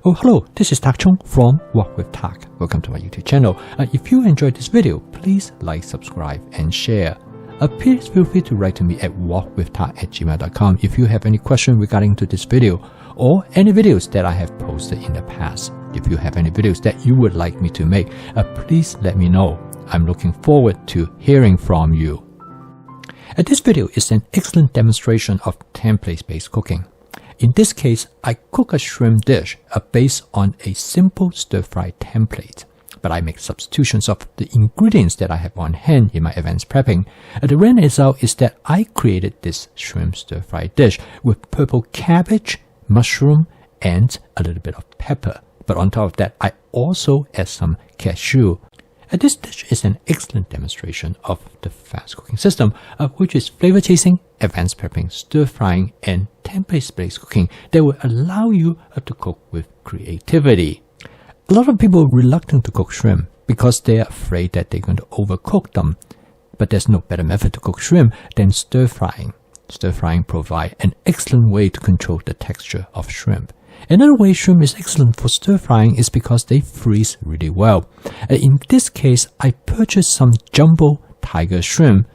Oh, hello, this is Tak Chung from Walk with Tak. Welcome to my YouTube channel. If you enjoyed this video, please like, subscribe, and share. Please feel free to write to me at walkwithtak@gmail.com if you have any question regarding to this video or any videos that I have posted in the past. If you have any videos that you would like me to make, please let me know. I'm looking forward to hearing from you. This video is an excellent demonstration of template-based cooking. In this case, I cook a shrimp dish based on a simple stir-fry template, but I make substitutions of the ingredients that I have on hand in my advanced prepping. The end result is that I created this shrimp stir-fry dish with purple cabbage, mushroom, and a little bit of pepper. But on top of that, I also add some cashew. This dish is an excellent demonstration of the fast cooking system, which is flavor chasing, advanced prepping, stir frying, and template-based cooking that will allow you to cook with creativity. A lot of people are reluctant to cook shrimp because they are afraid that they're going to overcook them. But there's no better method to cook shrimp than stir frying. Stir frying provides an excellent way to control the texture of shrimp. Another way shrimp is excellent for stir frying is because they freeze really well. In this case, I purchased some jumbo tiger shrimp.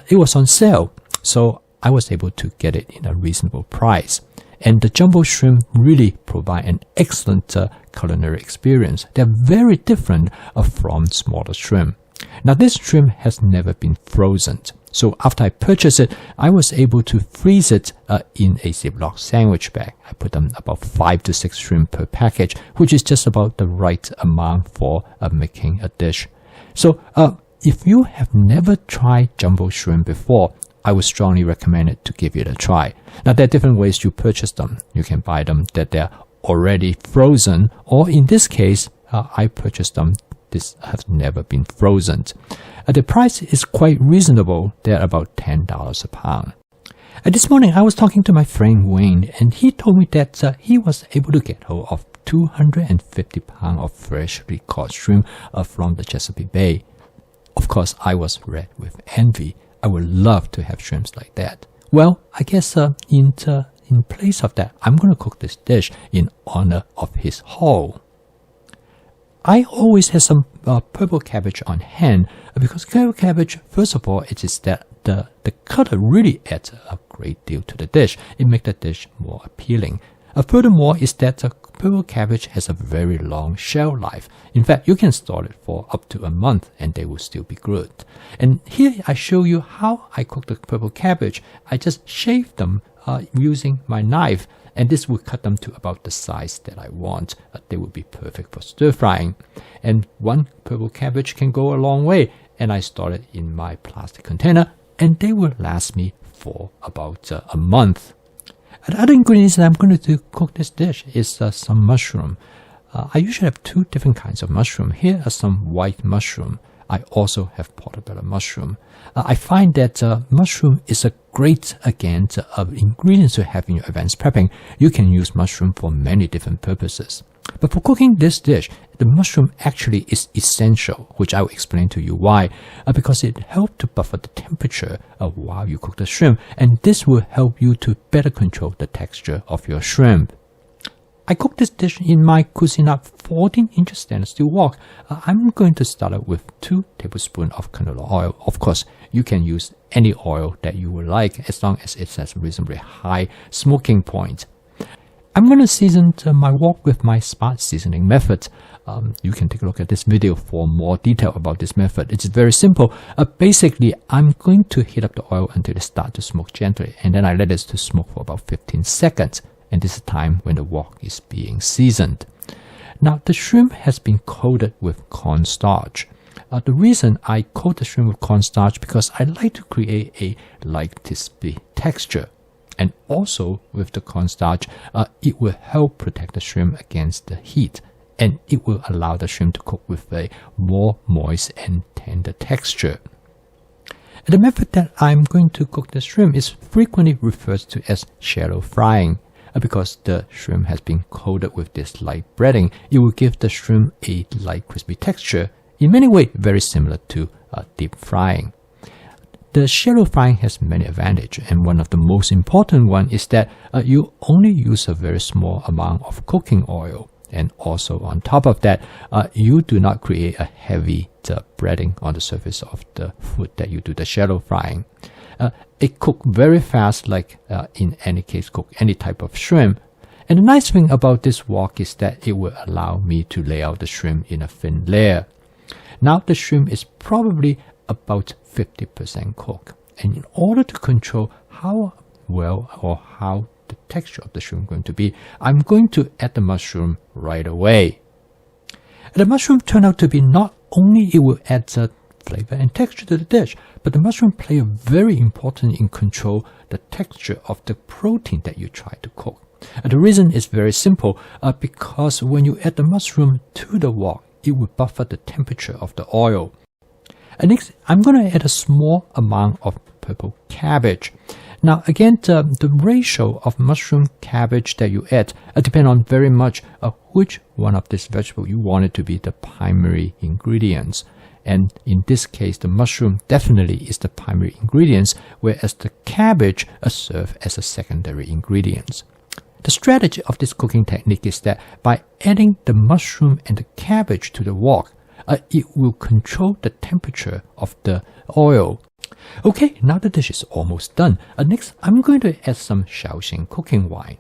It was on sale, so I was able to get it in a reasonable price. And the jumbo shrimp really provide an excellent culinary experience. They're very different from smaller shrimp. Now this shrimp has never been frozen. So after I purchased it, I was able to freeze it in a Ziploc sandwich bag. I put them about 5 to 6 shrimp per package, which is just about the right amount for making a dish. So if you have never tried jumbo shrimp before, I would strongly recommend it to give it a try. Now there are different ways to purchase them. You can buy them that they're already frozen, or in this case, I purchased them. This has never been frozen. The price is quite reasonable. They're about $10 a pound. This morning, I was talking to my friend Wayne, and he told me that he was able to get hold of 250 pounds of freshly caught shrimp from the Chesapeake Bay. Of course, I was red with envy. I would love to have shrimps like that. Well, I guess in place of that, I'm going to cook this dish in honor of his haul. I always have some purple cabbage on hand because purple cabbage, first of all, it is that the color really adds a great deal to the dish. It makes the dish more appealing. Furthermore, is that purple cabbage has a very long shelf life. In fact, you can store it for up to a month and they will still be good. And here I show you how I cook the purple cabbage. I just shave them using my knife. And this will cut them to about the size that I want. They will be perfect for stir frying. And one purple cabbage can go a long way. And I store it in my plastic container. And they will last me for about a month. The other ingredients that I'm going to cook this dish is some mushroom. I usually have 2 different kinds of mushroom. Here are some white mushroom. I also have portobello mushroom. I find that mushroom is a great, again, ingredient to have in your advanced prepping. You can use mushroom for many different purposes. But for cooking this dish, the mushroom actually is essential, which I will explain to you why. Because it helps to buffer the temperature while you cook the shrimp, and this will help you to better control the texture of your shrimp. I cook this dish in my Cuisinart 14-inch stainless steel wok. I'm going to start out with 2 tablespoons of canola oil. Of course, you can use any oil that you would like as long as it has a reasonably high smoking point. I'm going to season my wok with my smart seasoning method. You can take a look at this video for more detail about this method. It's very simple. Basically, I'm going to heat up the oil until it starts to smoke gently, and then I let it to smoke for about 15 seconds. And this is the time when the wok is being seasoned. Now, the shrimp has been coated with cornstarch. The reason I coat the shrimp with cornstarch because I like to create a light crispy texture. And also with the cornstarch, it will help protect the shrimp against the heat. And it will allow the shrimp to cook with a more moist and tender texture. The method that I'm going to cook the shrimp is frequently referred to as shallow frying. Because the shrimp has been coated with this light breading, it will give the shrimp a light crispy texture, in many ways very similar to deep frying. The shallow frying has many advantages, and one of the most important one is that you only use a very small amount of cooking oil. And also on top of that, you do not create a heavy breading on the surface of the food that you do the shallow frying. It cooks very fast, like in any case, cook any type of shrimp. And the nice thing about this wok is that it will allow me to lay out the shrimp in a thin layer. Now the shrimp is probably about 50% cooked. And in order to control how well or how the texture of the shrimp is going to be, I'm going to add the mushroom right away. And the mushroom turned out to be not only it will add the flavor and texture to the dish, but the mushroom play a very important in control the texture of the protein that you try to cook. And the reason is very simple, because when you add the mushroom to the wok, it will buffer the temperature of the oil. And next, I'm going to add a small amount of purple cabbage. Now again, the ratio of mushroom cabbage that you add depends on very much which one of these vegetables you want it to be the primary ingredients. And in this case, the mushroom definitely is the primary ingredients, whereas the cabbage serves as a secondary ingredients. The strategy of this cooking technique is that by adding the mushroom and the cabbage to the wok, it will control the temperature of the oil. Okay, now the dish is almost done. Next, I'm going to add some Shaoxing cooking wine.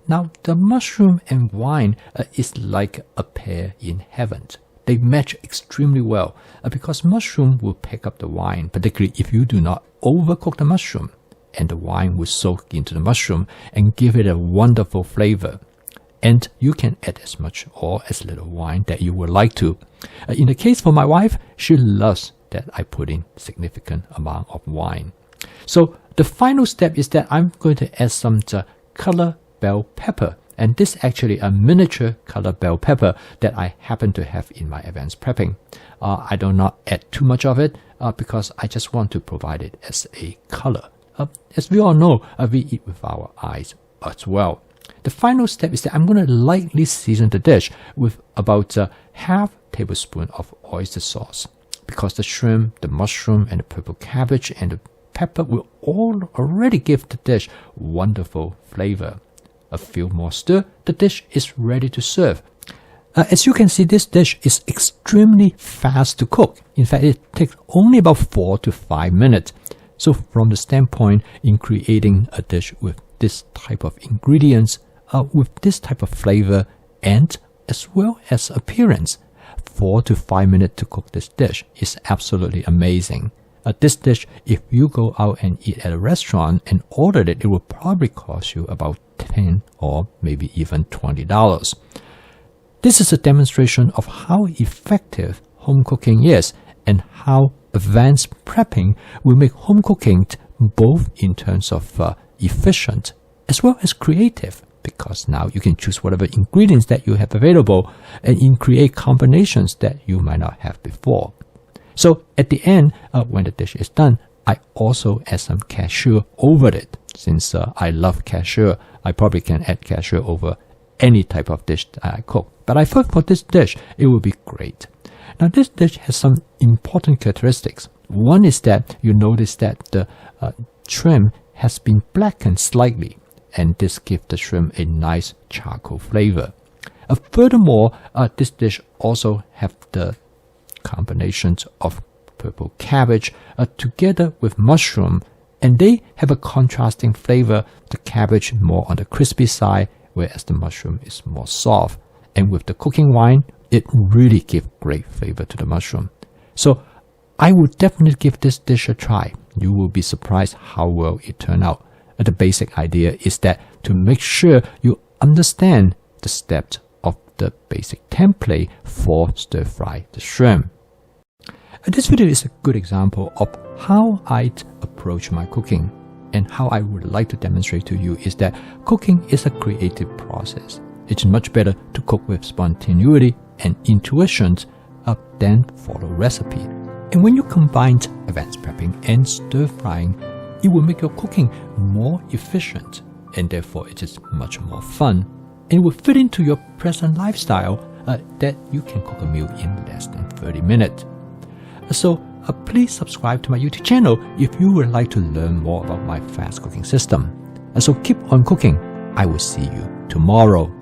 Now, the mushroom and wine is like a pair in heaven. They match extremely well because mushroom will pick up the wine, particularly if you do not overcook the mushroom, and the wine will soak into the mushroom and give it a wonderful flavor. And you can add as much or as little wine that you would like to. In the case for my wife, she loves that I put in significant amount of wine. So the final step is that I'm going to add some color bell pepper. And this is actually a miniature color bell pepper that I happen to have in my advanced prepping. I do not add too much of it because I just want to provide it as a color. As we all know, we eat with our eyes as well. The final step is that I'm going to lightly season the dish with about half tablespoon of oyster sauce, because the shrimp, the mushroom, and the purple cabbage and the pepper will all already give the dish wonderful flavor. A few more stir, the dish is ready to serve. As you can see, this dish is extremely fast to cook. In fact, it takes only about 4 to 5 minutes. So from the standpoint in creating a dish with this type of ingredients, with this type of flavor, and as well as appearance, 4 to 5 minutes to cook this dish is absolutely amazing. This dish, if you go out and eat at a restaurant and order it, it will probably cost you about $10 or maybe even $20. This is a demonstration of how effective home cooking is and how advanced prepping will make home cooking both in terms of efficient as well as creative, because now you can choose whatever ingredients that you have available and create combinations that you might not have before. So at the end, when the dish is done, I also add some cashew over it. Since I love cashew, I probably can add cashew over any type of dish that I cook. But I thought for this dish, it would be great. Now this dish has some important characteristics. One is that you notice that the shrimp has been blackened slightly, and this gives the shrimp a nice charcoal flavor. Furthermore, this dish also have the combinations of purple cabbage together with mushroom, and they have a contrasting flavor. The cabbage more on the crispy side, whereas the mushroom is more soft. And with the cooking wine, it really gives great flavor to the mushroom. So I would definitely give this dish a try. You will be surprised how well it turned out. The basic idea is that to make sure you understand the steps of the basic template for stir fry the shrimp. This video is a good example of how I approach my cooking, and how I would like to demonstrate to you is that cooking is a creative process. It's much better to cook with spontaneity and intuition than follow recipe. And when you combine advanced prepping and stir frying, it will make your cooking more efficient, and therefore it is much more fun, and it will fit into your present lifestyle that you can cook a meal in less than 30 minutes. So please subscribe to my YouTube channel if you would like to learn more about my fast cooking system. So keep on cooking. I will see you tomorrow.